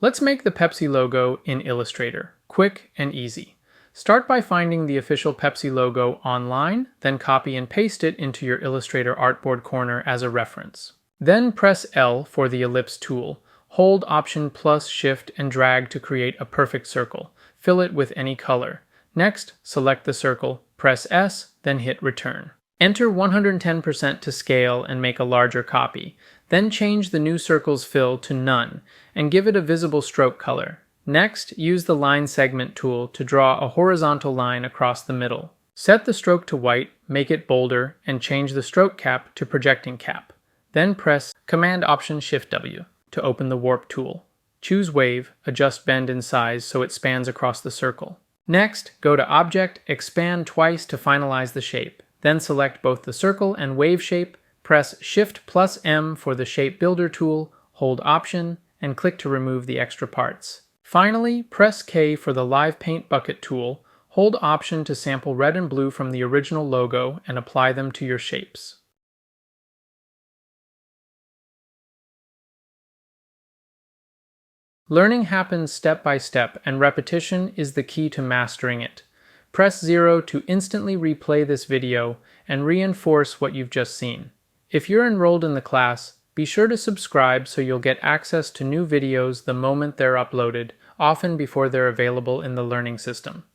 Let's make the Pepsi logo in Illustrator, quick and easy. Start by finding the official Pepsi logo online, then copy and paste it into your Illustrator artboard corner as a reference. Then press L for the Ellipse tool. Hold Option plus Shift and drag to create a perfect circle. Fill it with any color. Next, select the circle, press S, then hit Return. Enter 110% to scale and make a larger copy. Then change the new circle's fill to None and give it a visible stroke color. Next, use the Line Segment tool to draw a horizontal line across the middle. Set the stroke to white, make it bolder, and change the stroke cap to projecting cap. Then press Command-Option-Shift-W to open the Warp tool. Choose Wave, adjust bend in size so it spans across the circle. Next, go to Object, Expand twice to finalize the shape. Then select both the circle and wave shape, press Shift plus M for the Shape Builder tool, hold Option, and click to remove the extra parts. Finally, press K for the Live Paint Bucket tool, hold Option to sample red and blue from the original logo and apply them to your shapes. Learning happens step by step, and repetition is the key to mastering it. Press 0 to instantly replay this video and reinforce what you've just seen. If you're enrolled in the class, be sure to subscribe so you'll get access to new videos the moment they're uploaded, often before they're available in the learning system.